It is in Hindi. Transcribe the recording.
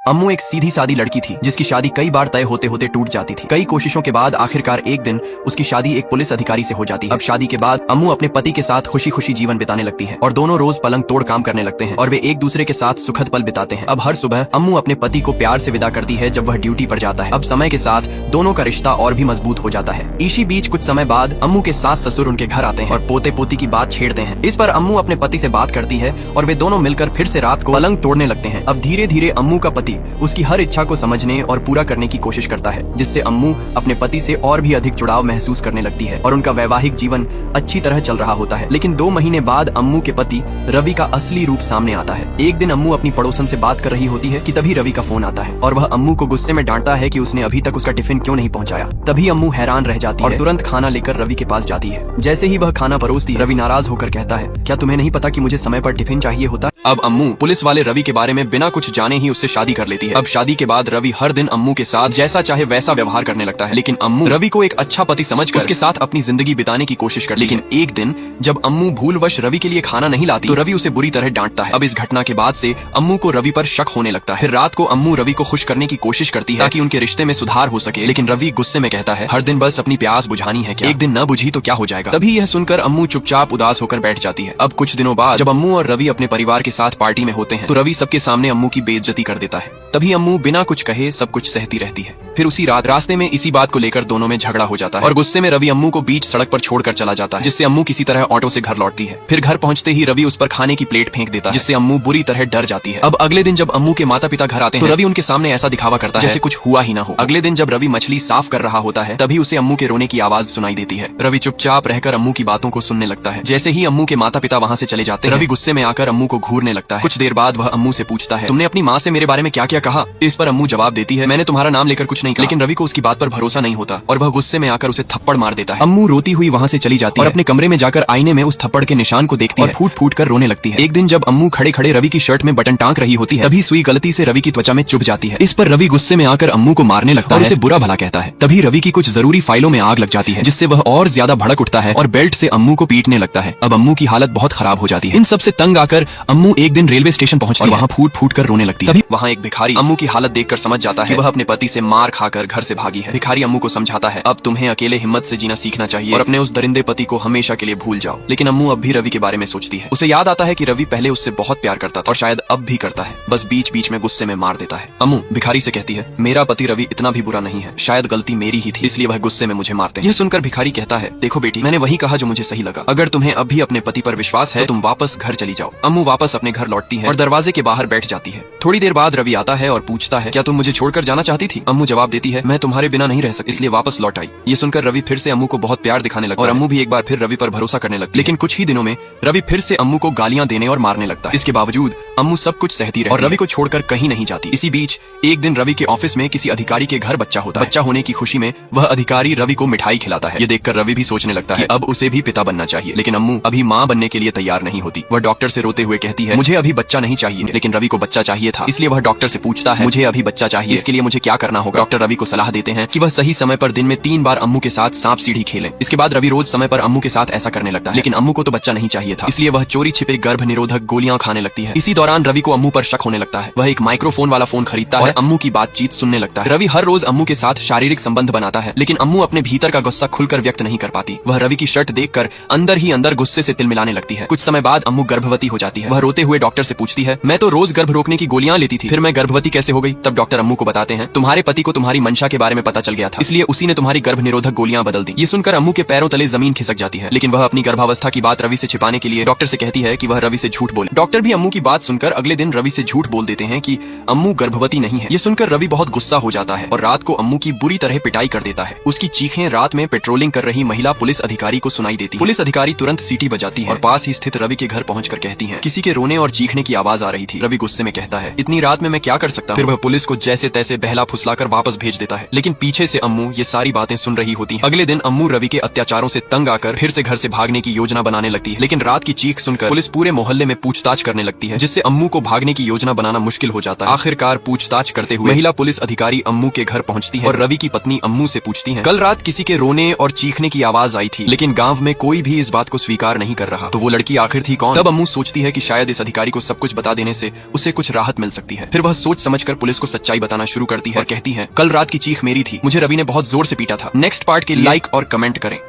अम्मू एक सीधी सादी लड़की थी जिसकी शादी कई बार तय होते होते टूट जाती थी। कई कोशिशों के बाद आखिरकार एक दिन उसकी शादी एक पुलिस अधिकारी से हो जाती है। अब शादी के बाद अम्मू अपने पति के साथ खुशी खुशी जीवन बिताने लगती है और दोनों रोज पलंग तोड़ काम करने लगते हैं और वे एक दूसरे के साथ सुखद पल बिताते हैं। अब हर सुबह अम्मू अपने पति को प्यार से विदा करती है जब वह ड्यूटी पर जाता है। अब समय के साथ दोनों का रिश्ता और भी मजबूत हो जाता है। इसी बीच कुछ समय बाद अम्मू के सास ससुर उनके घर आते हैं और पोते पोती की बात छेड़ते हैं। इस पर अम्मू अपने पति से बात करती है और वे दोनों मिलकर फिर से रात को पलंग तोड़ने लगते हैं। अब धीरे धीरे अम्मू का पति उसकी हर इच्छा को समझने और पूरा करने की कोशिश करता है, जिससे अम्मू अपने पति से और भी अधिक जुड़ाव महसूस करने लगती है और उनका वैवाहिक जीवन अच्छी तरह चल रहा होता है। लेकिन 2 महीने बाद अम्मू के पति रवि का असली रूप सामने आता है। एक दिन अम्मू अपनी पड़ोसन से बात कर रही होती है कि तभी रवि का फोन आता है और वह अम्मू को गुस्से में डांटता है कि उसने अभी तक उसका टिफिन क्यों नहीं पहुंचाया। तभी अम्मू हैरान रह जाती है और तुरंत खाना लेकर रवि के पास जाती है। जैसे ही वह खाना परोसती है, रवि नाराज होकर कहता है, क्या तुम्हें नहीं पता कि मुझे समय पर टिफिन चाहिए होता? अब अम्मू पुलिस वाले रवि के बारे में बिना कुछ जाने ही उससे शादी कर लेती है। अब शादी के बाद रवि हर दिन अम्मू के साथ जैसा चाहे वैसा व्यवहार करने लगता है, लेकिन अम्मू रवि को एक अच्छा पति समझकर उसके साथ अपनी जिंदगी बिताने की कोशिश करती है। लेकिन एक दिन जब अम्मू भूलवश रवि के लिए खाना नहीं लाती तो रवि उसे बुरी तरह डांटता है। अब इस घटना के बाद से अम्मू को रवि पर शक होने लगता है। फिर रात को अम्मू रवि को खुश करने की कोशिश करती है ताकि उनके रिश्ते में सुधार हो सके, लेकिन रवि गुस्से में कहता है, हर दिन बस अपनी प्यास बुझानी है क्या? एक दिन न बुझी तो क्या हो जाएगा? तभी यह सुनकर अम्मू चुपचाप उदास होकर बैठ जाती है। अब कुछ दिनों बाद जब अम्मू और रवि अपने परिवार के साथ पार्टी में होते हैं तो रवि सबके सामने अम्मू की बेइज्जती कर देता है। तभी अम्मू बिना कुछ कहे सब कुछ सहती रहती है। फिर उसी रात रास्ते में इसी बात को लेकर दोनों में झगड़ा हो जाता है और गुस्से में रवि अम्मू को बीच सड़क पर छोड़कर चला जाता है, जिससे अम्मू किसी तरह ऑटो से घर लौटती है। फिर घर पहुंचते ही रवि उस पर खाने की प्लेट फेंक देता है, जिससे अम्मू बुरी तरह डर जाती है। अब अगले दिन जब अम्मू के माता पिता घर आते हैं तो रवि उनके सामने ऐसा दिखावा करता है जैसे कुछ हुआ ही ना हो। अगले दिन जब रवि मछली साफ कर रहा होता है तभी उसे अम्मू के रोने की आवाज सुनाई देती है। रवि चुपचाप रहकर अम्मू की बातों को सुनने लगता है। जैसे ही अम्मू के माता पिता वहाँ से चले जाते हैं, रवि गुस्से में आकर अम्मू को घूरने लगता है। कुछ देर बाद वह अम्मू से पूछता है, तुमने अपनी माँ से मेरे बारे में क्या क्या कहा? इस पर अम्मू जवाब देती है, मैंने तुम्हारा नाम लेकर कुछ नहीं कहा। लेकिन रवि को उसकी बात पर भरोसा नहीं होता और वह गुस्से में आकर उसे थप्पड़ मार देता है। अम्मू रोती हुई वहाँ से चली जाती है और अपने कमरे में जाकर आईने में उस थप्पड़ के निशान को देखती है और फूट फूट कर रोने लगती है। एक दिन जब अम्मू खड़े खड़े रवि की शर्ट में बटन टांक रही होती है तभी सुई गलती से रवि की त्वचा में चुभ जाती है। इस पर रवि गुस्से में आकर अम्मू को मारने लगता है और उसे बुरा भला कहता है। तभी रवि की कुछ जरूरी फाइलों में आग लग जाती है, जिससे वह और ज्यादा भड़क उठता है और बेल्ट से अम्मू को पीटने लगता है। अब अम्मू की हालत बहुत खराब हो जाती है। इन सबसे तंग आकर अम्मू एक दिन रेलवे स्टेशन पहुंचती है और वहाँ फूट फूट कर रोने लगती है। तभी वहाँ एक भिखारी अम्मू की हालत देखकर समझ जाता है कि वह अपने पति से मार खाकर घर से भागी है। भिखारी अम्मू को समझाता है, अब तुम्हें अकेले हिम्मत से जीना सीखना चाहिए और अपने उस दरिंदे पति को हमेशा के लिए भूल जाओ। लेकिन अम्मू अब भी रवि के बारे में सोचती है। उसे याद आता है कि रवि पहले उससे बहुत प्यार करता था और शायद अब भी करता है, बस बीच बीच में गुस्से में मार देता है। अम्मू भिखारी से कहती है, मेरा पति रवि इतना भी बुरा नहीं है, शायद गलती मेरी ही थी, इसलिए वह गुस्से में मुझे मारते हैं। यह सुनकर भिखारी कहता है, देखो बेटी, मैंने वही कहा जो मुझे सही लगा। अगर तुम्हें अब भी अपने पति पर विश्वास है तो तुम वापस घर चली जाओ। अम्मू वापस अपने घर लौटती है और दरवाजे के बाहर बैठ जाती है। थोड़ी देर बाद रवि आता है और पूछता है, क्या तुम मुझे छोड़कर जाना चाहती थी? अम्मू जवाब देती है, मैं तुम्हारे बिना नहीं रह सकती, इसलिए वापस लौट आई। ये सुनकर रवि फिर से अम्मू को बहुत प्यार दिखाने लगता है और अम्मू भी एक बार फिर रवि पर भरोसा करने लगती है। लेकिन कुछ ही दिनों में रवि फिर से अम्मू को गालियां देने और मारने लगता है। इसके बावजूद अम्मू सब कुछ सहती रहती है और रवि को छोड़कर कहीं नहीं जाती। इसी बीच एक दिन रवि के ऑफिस में किसी अधिकारी के घर बच्चा होता है। बच्चा होने की खुशी में वह अधिकारी रवि को मिठाई खिलाता है। ये देखकर रवि भी सोचने लगता है अब उसे भी पिता बनना चाहिए। लेकिन अम्मू अभी माँ बनने के लिए तैयार नहीं होती। वह डॉक्टर से रोते हुए कहती है, मुझे अभी बच्चा नहीं चाहिए। लेकिन रवि को बच्चा चाहिए था, इसलिए वह डॉक्टर से पूछता है, मुझे अभी बच्चा चाहिए, इसके लिए मुझे क्या करना होगा? डॉक्टर रवि को सलाह देते हैं कि वह सही समय पर दिन में 3 बार अम्मू के साथ सांप सीढ़ी खेलें। इसके बाद रवि रोज समय पर अम्मू के साथ ऐसा करने लगता है। लेकिन अम्मू को तो बच्चा नहीं चाहिए था, इसलिए वह चोरी छिपे गर्भ निरोधक गोलियां खाने लगती है। इसी दौरान रवि को अम्मू पर शक होने लगता है। वह एक माइक्रोफोन वाला फोन खरीदता है और अम्मू की बातचीत सुनने लगता है। रवि हर रोज अम्मू के साथ शारीरिक संबंध बनाता है, लेकिन अम्मू अपने भीतर का गुस्सा खुलकर व्यक्त नहीं कर पाती। वह रवि की शर्ट देखकर अंदर ही अंदर गुस्से से तिलमिलाने लगती है। कुछ समय बाद अम्मू गर्भवती हो जाती है। वह रोते हुए डॉक्टर से पूछती है, मैं तो रोज गर्भ रोकने की गोलियां लेती थी, फिर मैं गर्भवती कैसे हो गई? तब डॉक्टर अम्मू को बताते हैं, तुम्हारे पति को तुम्हारी मंशा के बारे में पता चल गया था, इसलिए उसी ने तुम्हारी गर्भ निरोधक गोलियां बदल दी। ये सुनकर अम्मू के पैरों तले जमीन खिसक जाती है। लेकिन वह अपनी गर्भावस्था की बात रवि से छिपाने के लिए डॉक्टर से कहती है कि वह रवि से झूठ बोले। डॉक्टर भी अम्मू की बात सुनकर अगले दिन रवि से झूठ बोल देते हैं कि अम्मू गर्भवती नहीं है। ये सुनकर रवि बहुत गुस्सा हो जाता है और रात को अम्मू की बुरी तरह पिटाई कर देता है। उसकी चीखें रात में पेट्रोलिंग कर रही महिला पुलिस अधिकारी को सुनाई देती है। पुलिस अधिकारी तुरंत सीटी बजाती है और पास ही स्थित रवि के घर पहुंचकर कहती है, किसी के रोने और चीखने की आवाज आ रही थी। रवि गुस्से में कहता है, इतनी रात में मैं क्या कर सकता हूं? फिर वह पुलिस को जैसे तैसे बहला फुसलाकर वापस भेज देता है। लेकिन पीछे से अम्मू ये सारी बातें सुन रही होती है। अगले दिन अम्मू रवि के अत्याचारों से तंग आकर फिर से घर से भागने की योजना बनाने लगती है। लेकिन रात की चीख सुनकर पुलिस पूरे मोहल्ले में पूछताछ करने लगती है, जिससे अम्मू को भागने की योजना बनाना मुश्किल हो जाता है। आखिरकार पूछताछ करते हुए महिला पुलिस अधिकारी अम्मू के घर पहुंचती है और रवि की पत्नी अम्मू से पूछती है, कल रात किसी के रोने और चीखने की आवाज आई थी, लेकिन गांव में कोई भी इस बात को स्वीकार नहीं कर रहा, तो वो लड़की आखिर थी कौन? तब अम्मू सोचती है कि शायद इस अधिकारी को सब कुछ बता देने से उसे कुछ राहत मिल सकती है। फिर वह सोच सोच समझकर पुलिस को सच्चाई बताना शुरू करती है और कहती है, कल रात की चीख मेरी थी, मुझे रवि ने बहुत जोर से पीटा था। नेक्स्ट पार्ट के लिए लाइक और कमेंट करें।